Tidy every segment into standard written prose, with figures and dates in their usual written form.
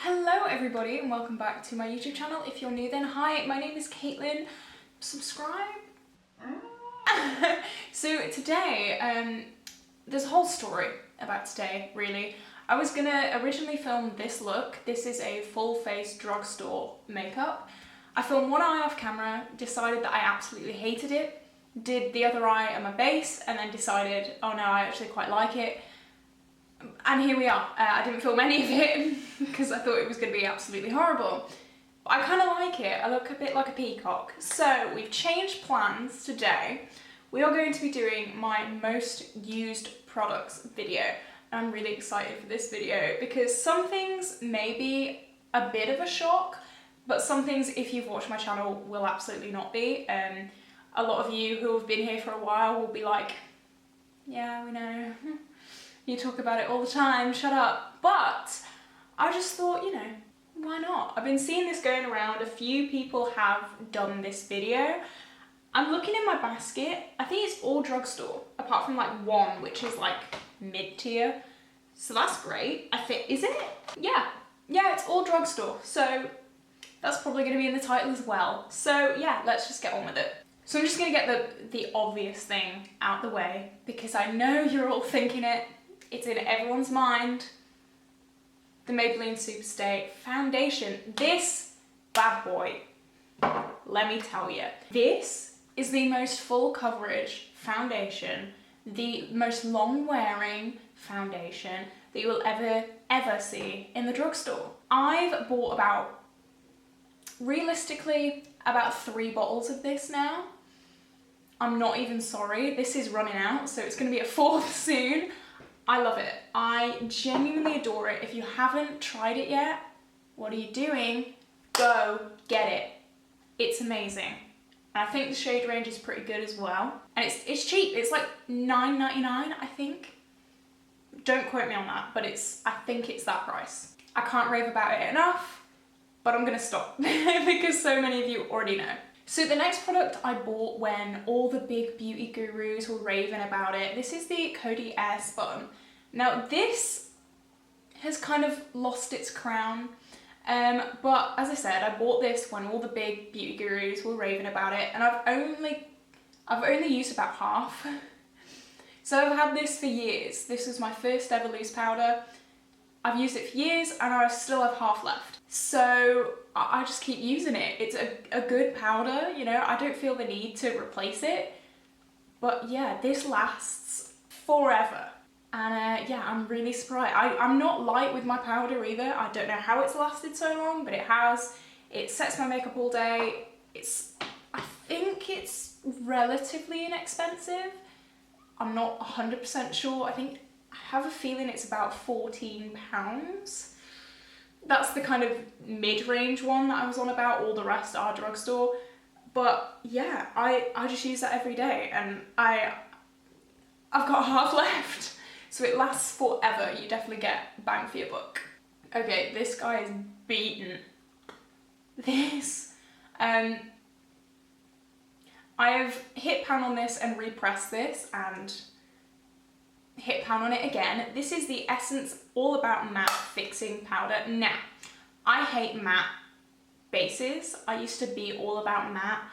Hello everybody and welcome back to my YouTube channel. If you're new then hi, my name is Caitlin. Subscribe. So today, there's a whole story about today really. I was gonna originally film this look. This is a full face drugstore makeup. I filmed one eye off camera, decided that I absolutely hated it, did the other eye on my base and then decided, oh no, I actually quite like it. And here we are. I didn't film any of it because I thought it was going to be absolutely horrible. But I kind of like it. I look a bit like a peacock. So we've changed plans today. We are going to be doing my most used products video. I'm really excited for this video because some things may be a bit of a shock, but some things, if you've watched my channel, will absolutely not be. A lot of you who have been here for a while will be like, yeah, we know. You talk about it all the time, shut up. But I just thought, you know, why not? I've been seeing this going around. A few people have done this video. I'm looking in my basket. I think it's all drugstore, apart from like one, which is like mid-tier. So that's great. I think, is it? Yeah, it's all drugstore. So that's probably gonna be in the title as well. So yeah, let's just get on with it. So I'm just gonna get the obvious thing out the way because I know you're all thinking it. It's in everyone's mind. The Maybelline Superstay Foundation. This bad boy, let me tell you, this is the most full coverage foundation, the most long wearing foundation that you will ever see in the drugstore. I've bought realistically, about 3 bottles of this now. I'm not even sorry, this is running out, so it's gonna be a 4th soon. I love it. I genuinely adore it. If you haven't tried it yet, what are you doing? Go get it. It's amazing. And I think the shade range is pretty good as well. And it's cheap. It's like $9.99, I think. Don't quote me on that, but I think it's that price. I can't rave about it enough, but I'm gonna stop because so many of you already know. So the next product I bought when all the big beauty gurus were raving about it, this is the Coty Air Spun. Now this has kind of lost its crown, but as I said, I bought this when all the big beauty gurus were raving about it, and I've only used about half. So I've had this for years. This was my first ever loose powder. I've used it for years and I still have half left. So I just keep using it. It's a good powder, you know, I don't feel the need to replace it. But yeah, this lasts forever. And yeah, I'm really surprised. I'm not light with my powder either. I don't know how it's lasted so long, but it has. It sets my makeup all day. I think it's relatively inexpensive. I'm not 100% sure. I have a feeling it's about £14. That's the kind of mid-range one that I was on about. All the rest are drugstore. But yeah, I just use that every day and I've got half left. So it lasts forever. You definitely get bang for your buck. Okay, this guy is beaten. This. I have hit pan on this and repressed this and hit pan on it again. This is the Essence All About Matte Fixing Powder. Now, I hate matte bases. I used to be all about matte,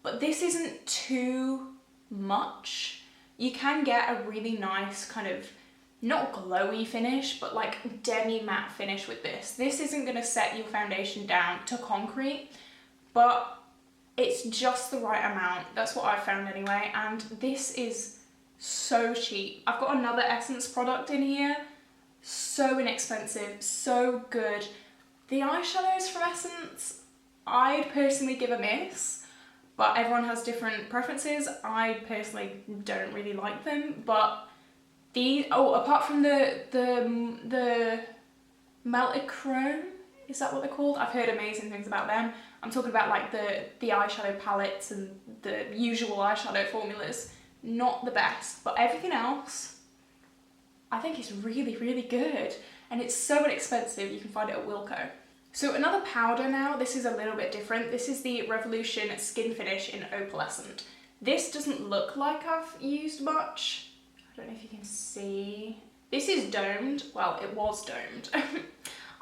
but this isn't too much. You can get a really nice kind of, not glowy finish, but like demi-matte finish with this. This isn't gonna set your foundation down to concrete, but it's just the right amount. That's what I've found anyway, and this is so cheap. I've got another Essence product in here. So inexpensive, so good. The eyeshadows from Essence, I'd personally give a miss, but everyone has different preferences. I personally don't really like them, but apart from the Melted Chrome, is that what they're called? I've heard amazing things about them. I'm talking about like the eyeshadow palettes and the usual eyeshadow formulas. Not the best, but everything else I think is really, really good. And it's so inexpensive, you can find it at Wilko. So another powder now, this is a little bit different. This is the Revolution Skin Finish in Opalescent. This doesn't look like I've used much. I don't know if you can see. This is domed, well, it was domed.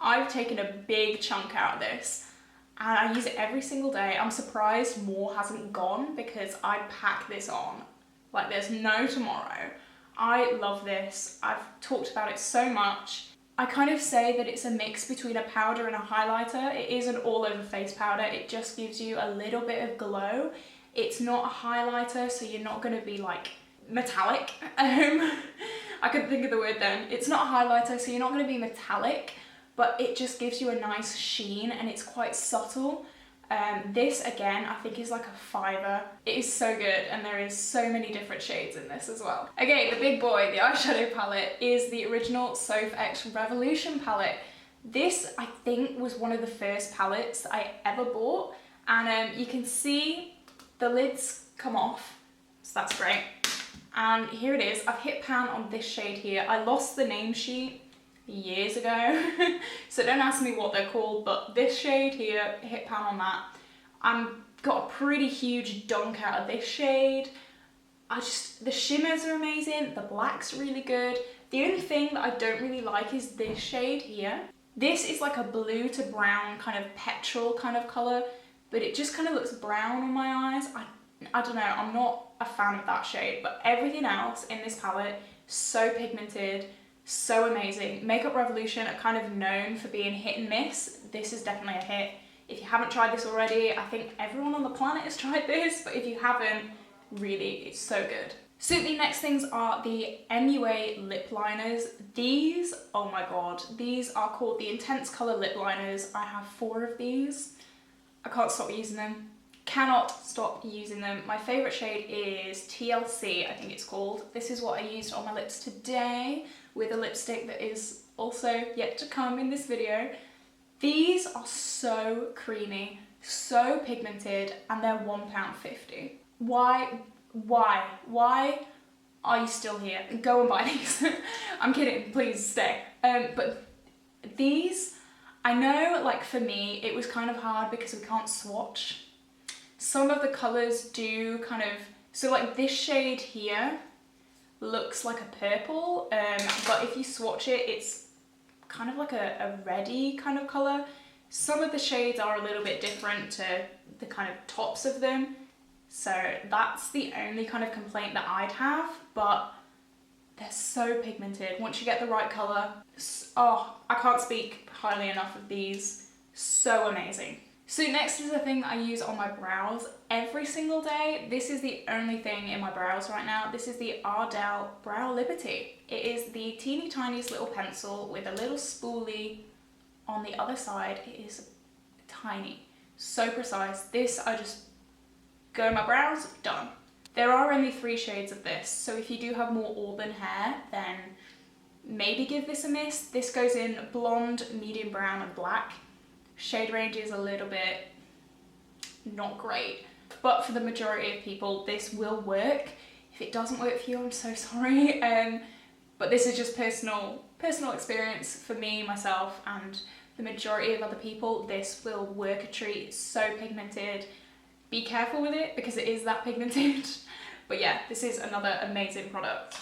I've taken a big chunk out of this and I use it every single day. I'm surprised more hasn't gone because I pack this on like there's no tomorrow. I love this. I've talked about it so much. I kind of say that it's a mix between a powder and a highlighter. It is an all over face powder. It just gives you a little bit of glow. It's not a highlighter, so you're not going to be like metallic. I couldn't think of the word then. It's not a highlighter, so you're not going to be metallic, but it just gives you a nice sheen and it's quite subtle. This again, I think is like a $5. It is so good and there is so many different shades in this as well. Okay, the big boy, the eyeshadow palette, is the original Soph X Revolution palette. This, I think, was one of the first palettes that I ever bought, and you can see the lids come off, so that's great. And here it is. I've hit pan on this shade here. I lost the name sheet years ago, so don't ask me what they're called, but this shade here, hit pan on that. I'm got a pretty huge dunk out of this shade. The shimmers are amazing, the black's really good. The only thing that I don't really like is this shade here. This is like a blue to brown kind of petrol kind of colour, but it just kind of looks brown on my eyes. I don't know, I'm not a fan of that shade, but everything else in this palette, so pigmented, so amazing. Makeup Revolution are kind of known for being hit and miss. This is definitely a hit. If you haven't tried this already, I think everyone on the planet has tried this, but if you haven't, really, it's so good. So the next things are the MUA lip liners. These, oh my god, these are called the Intense Colour Lip Liners. I have 4 of these. I can't stop using them. Cannot stop using them. My favourite shade is TLC, I think it's called. This is what I used on my lips today with a lipstick that is also yet to come in this video. These are so creamy, so pigmented, and they're £1.50. Why are you still here? Go and buy these. I'm kidding, please stay. But these, I know, like for me, it was kind of hard because we can't swatch. Some of the colours do kind of, so like this shade here looks like a purple, but if you swatch it, it's kind of like a reddy kind of colour. Some of the shades are a little bit different to the kind of tops of them. So that's the only kind of complaint that I'd have, but they're so pigmented. Once you get the right colour, oh, I can't speak highly enough of these. So amazing. So next is the thing that I use on my brows every single day. This is the only thing in my brows right now. This is the Ardell Brow Liberty. It is the teeny tiniest little pencil with a little spoolie on the other side. It is tiny, so precise. This, I just go in my brows, done. There are only 3 shades of this, so if you do have more auburn hair, then maybe give this a miss. This goes in blonde, medium brown, and black. Shade range is a little bit not great, but for the majority of people, this will work. If it doesn't work for you, I'm so sorry. But this is just personal experience for me, myself, and the majority of other people. This will work a treat. It's so pigmented. Be careful with it because it is that pigmented. But yeah, this is another amazing product.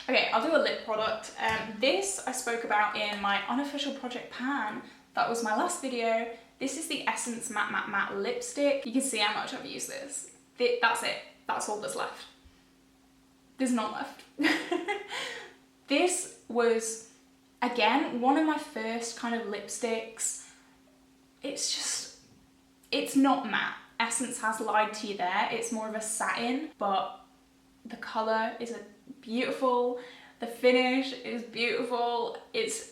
Okay, I'll do a lip product. This I spoke about in my unofficial Project Pan. That was my last video. This is the Essence Matte Matte Matte lipstick. You can see how much I've used this. That's it. That's all that's left. There's none left. This was, again, one of my first kind of lipsticks. It's not matte. Essence has lied to you there. It's more of a satin, but the colour is beautiful. The finish is beautiful. It's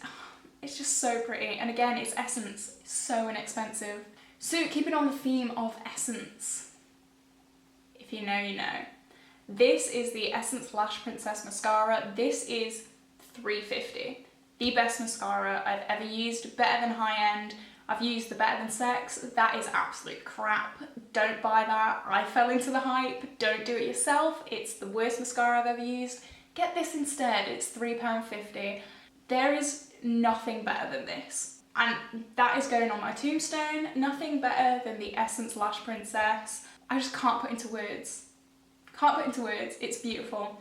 just so pretty. And again, it's Essence. It's so inexpensive. So keeping on the theme of Essence, if you know, you know. This is the Essence Lash Princess Mascara. This is $3.50. The best mascara I've ever used. Better than high end. I've used the Better Than Sex. That is absolute crap. Don't buy that. I fell into the hype. Don't do it yourself. It's the worst mascara I've ever used. Get this instead. It's £3.50. There is nothing better than this. And that is going on my tombstone. Nothing better than the Essence Lash Princess. I just can't put into words. Can't put into words. It's beautiful.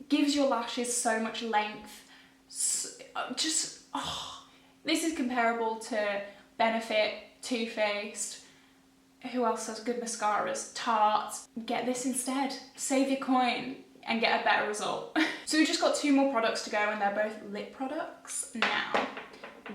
Gives your lashes so much length. This is comparable to Benefit, Too Faced. Who else has good mascaras? Tarte. Get this instead. Save your coin and get a better result. So we just got 2 more products to go, and they're both lip products now.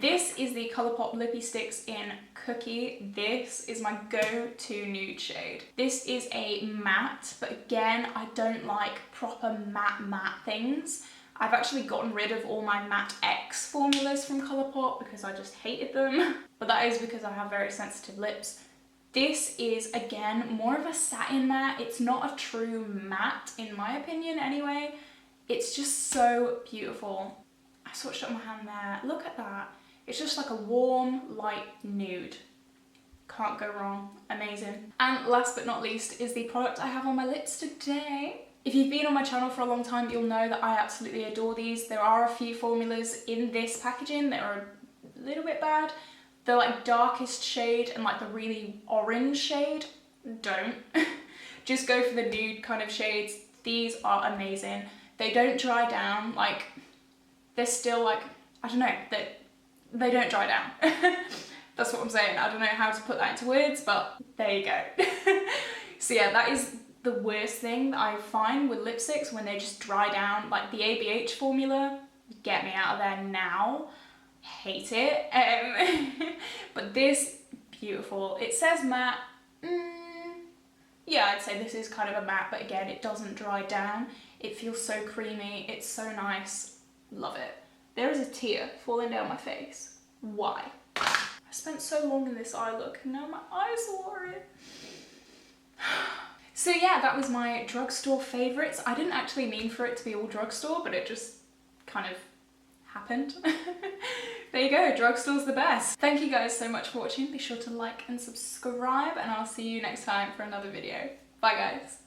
This is the Colourpop Lippy Sticks in Cookie. This is my go-to nude shade. This is a matte, but again, I don't like proper matte things. I've actually gotten rid of all my Matte X formulas from Colourpop because I just hated them. But that is because I have very sensitive lips. This is, again, more of a satin matte. It's not a true matte, in my opinion anyway. It's just so beautiful. I swatched up my hand there. Look at that. It's just like a warm, light nude. Can't go wrong. Amazing. And last but not least is the product I have on my lips today. If you've been on my channel for a long time, you'll know that I absolutely adore these. There are a few formulas in this packaging that are a little bit bad. The like darkest shade and like the really orange shade, don't. Just go for the nude kind of shades. These are amazing. They don't dry down, like they're still like, I don't know, they don't dry down. That's what I'm saying. I don't know how to put that into words, but there you go. So yeah, that is the worst thing that I find with lipsticks, when they just dry down. Like the ABH formula, get me out of there now. Hate it. But this, beautiful. It says matte. Yeah, I'd say this is kind of a matte, but again, it doesn't dry down. It feels so creamy. It's so nice. Love it. There is a tear falling down my face. Why? I spent so long in this eye look and now my eyes are watering. So yeah, that was my drugstore favourites. I didn't actually mean for it to be all drugstore, but it just kind of happened. There you go, drugstore's the best. Thank you guys so much for watching. Be sure to like and subscribe, and I'll see you next time for another video. Bye guys.